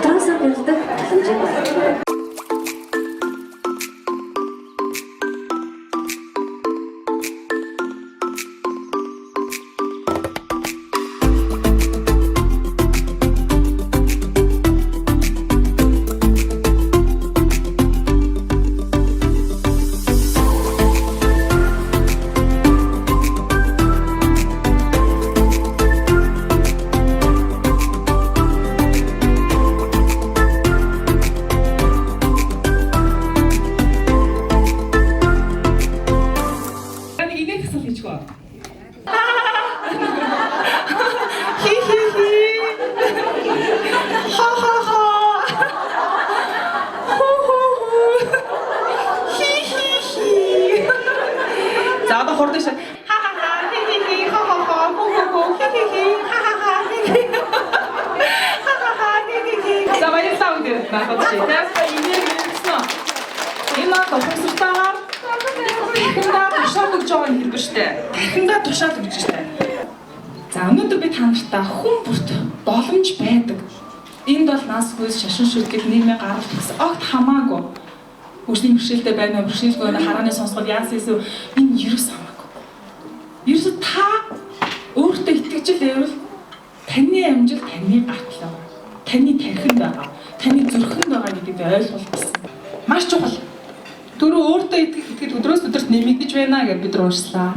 дотроос нь бэлдэх хэмжээ байна. За өнөөдөр би та нартай хүн бүрт боломж байдаг. Энд бол нас хүйс шашин шүлгэл нийгмийн гарал гэсэн огт хамаагүй. Хөгжлийн бэрхшээлтэй байна уу, бэрхшээлгүй байна, харааны сонсгол яасан эсвэл энэ ерөөс хамаагүй. Ерөөс та өөртөө итгэж л байвал таны амжилт таны гартлаа. Таны тархинд байгаа, таны зүрхэнд байгаа гэдгийг ойлгох гэсэн. Маш чухал. Түрүү өөртөө итгэхэд өдрөөс өдөрт нэмэгдэж байна гэж бид уурслаа.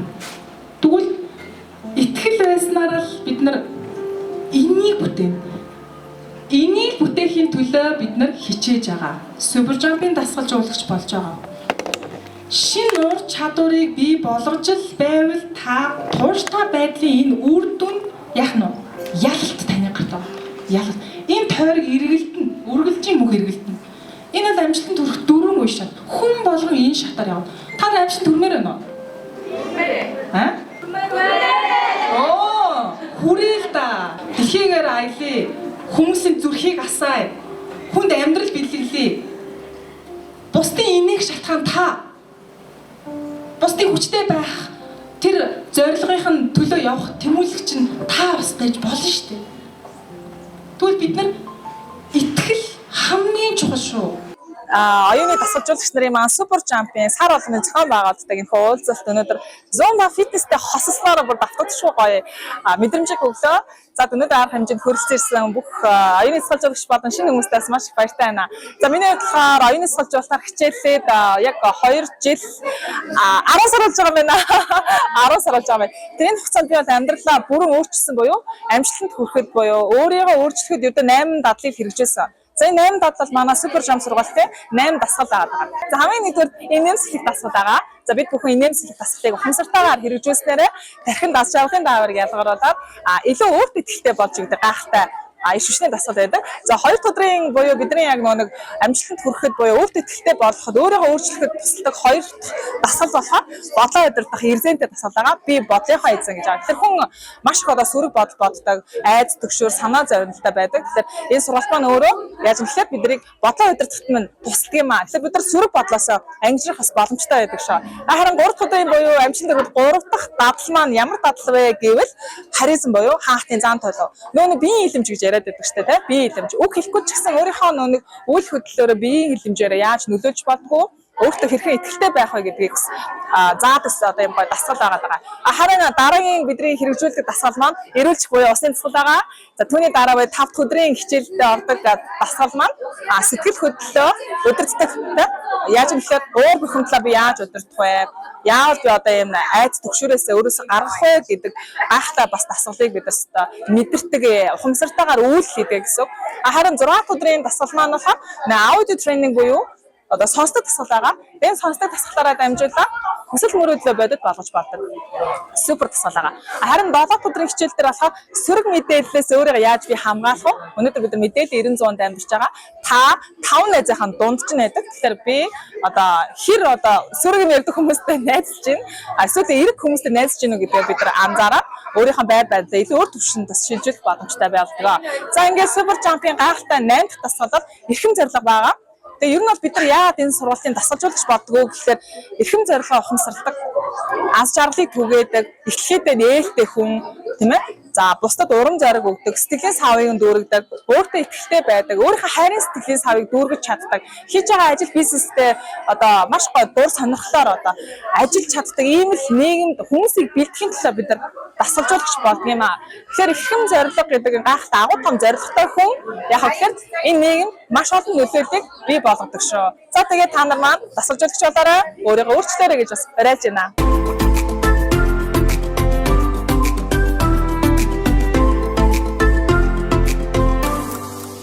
Тэгвэл итгэл байснаар л бид нар энийг бүтээн. Энийг бүтээхийн төлөө бид нар хичээж байгаа. Супер жампын дасгалжуулагч болж байгаа. Шинэ уур чадварыг бий болгож л байвал та тууштай байдлын энэ үр дүн яах нь ялалт таны гарт байгаа. Ялалт. Энэ тойрог эргэлтэн, үргэлжийн мөх эргэлтэн. Энэ л амжилтанд хүрэх дөрвөн үе шат. Хүн болгон энэ шатаар явна. Та амжилт хүрмээр байна уу? Аа? Хүрээл та. Дэлхийгээр аялаа. Хүмүүсийн зүрхийг асаая. Хүнд амьдрал бэлгэлээ. Бусдын энийг шалтгаан та. Бусдын хүчтэй байх тэр зорилгын төлөө явах тэмүүлэгч нь та бас байж болно шүү дээ. Тэгвэл бид нар итгэл хамгийн чухал шүү. Оюуны дасгалжуулагч нарын маань супер жампын сар болгоны зохион байгуулалтыг энэ уулзалт өнөөдөр Zumba фитнестэй хослолоор бүр давтагдчихгүй гоё мэдрэмжийг өглөө. За өнөөдөр арга хэмжээнд хөрөлцөрсөн бүх оюуны дасгалжуулагч болон шинэ хүмүүстээс маш их баяртай байна. За миний хувьд болохоор оюуны дасгалжуулалтаар хичээлээд яг 2 жил 10 сар болж байгаа юм байна. 10 сар болж байгаа юм. Тэр хугацаанд би бол амьдралаа бүрэн өөрчилсөн буюу амжилтанд хүрэхэд буюу өөрийгөө өөрчлөхөд ердөө 8 дадлыг хэрэгжүүлсэн. За энэ 8 дадлал манай супер жам сургалтын 8 дасгал байгаа. За хамгийн нэгдүгээр инээмсэглэх дасгал байгаа. За бид бүхэн инээмсэглэх дасгалыг ухамсартайгаар хэрэгжүүлснээрээ тархин дас жаргалын дааврыг ялгаруулаад илүү өөртөө итгэлтэй болж игдэг гайхалтай иш хүчний дасгал байдаг. За 2 дахь өдрийн буюу бидний яг нэг амжилтанд хүрэхэд буюу өөртөө итгэлтэй болгоход өөрийгөө өөрчлөхөд тусалдаг 2 дахь дасгал болохоор бодлоо удирдах эрзэнтэй дасгал байгаа. Би бодлынхаа эзэн гэж байгаа. Тэгэхээр хүн маш их одоо сөрөг бодол боддог, айц төгшөөр санаа зовнилтай байдаг. Тэгэхээр энэ сургалт маань өөрөө яаж юм гэхээр биднийг бодлоо удирдахт минь тусдаг юм аа. Тэгэхээр бид нар сөрөг бодлоос ангижрах бас боломжтой байдаг шүү. Харин 3 дахь өдрийн буюу амжилтанд хүрэх 3 дахь дадал маань ямар дадал вэ гэвэл харизм буюу хаалтын зан төлөв. Нөө биеийн илэмж гэж яриад байдаг шүү дээ. Биеийн илэмж. Үг хэлэхгүй ч гэсэн өөрийнхөө нэг үйл хөдлөлөөрөө биеийн илэмжээр яаж нөлөөлж болдгоо өөртөө хэрхэн итгэлтэй байх вэ гэдгийг заад өс одоо юм гоё дасгал байгаа. Харин дараагийн бидний хэрэгжүүлдэг дасгал маань эрүүлжих буюу усны дасгал байгаа. За түүний дараа буюу 5 дахь өдрийн хичээлдээ ордог дасгал маань сэтгэл хөдлөлөө удирддаг. Яаж юм гэхээр өөр бүхэмдлээ би яаж удирдах вэ? Яавал би одоо юм айц төгшөрөөсөө өөрөөсөө гаргах вэ гэдэг гайхалтай бас дасгалыг бид мэдэрдэг ухамсартайгаар үйл хийдэг гэсэн. Харин 6 дахь өдрийн дасгал маань болохоор аудио тренинг буюу одоо сонсдог дасгал байгаа. Энэ сонсдог дасгалаараа дамжуулаад хүсэл мөрөөдлөө бодит болгож болдог. Супер дасгал байгаа. Харин 7 дахь өдрийн хичээл дээр болохоор сөрөг мэдээллээс өөрийгөө яаж би хамгаалах вэ? Өнөөдөр бид мэдээлэл 90-100-д амьдарч байгаа. Та 5 найзынхаа дунд ч найдаг. Тэгэхээр би одоо хэр одоо сөрөг юм ярьдаг хүмүүстэй найзалж байна. Эсвэл эрэг хүмүүстэй найзалж гинүү гэдгээ бид нар анзаараад өөрийнхөө байр байдлаа илүү өөр түвшинд бас шилжүүлэх боломжтой байлгаа. За ингээд супер жампын гайхалтай 8 дахь дасгалаар эрхэм зорилго байгаа. Тэгээ ер нь бол бид нар яагаад энэ сургалтын дасгалжуулагч болдгоо гэхээр эрхэм зорилгоо ухамсарладаг, аз жаргалыг түгээдэг, эхлэхдээ нээлттэй хүн, тийм ээ? За бусдад урам зориг өгдөг, сэтгэлийн савыг дүүргдэг, өөртөө ихтэй байдаг, өөрийнхөө хайрын сэтгэлийн савыг дүүргэж чаддаг, хийж байгаа ажил бизнестэй одоо маш гой дур сонирхлоор одоо ажиллаж чаддаг ийм л нийгэмд хүмүүсийг бэлтгэхийн төлөө бид нар дасгалжуулагч болдог юм аа. Тэгэхээр эрхэм зорилго гэдэг гайхалтай агуу том зорилготой хүн яг тэгэхээр энэ нийгэм маш олон нөлөөллийг бий болгодог шүү. За тэгээд та нар маань дасгалжуулагч болоорой, өөрийгөө өөрчлөөрэй гэж бас уриалж байна.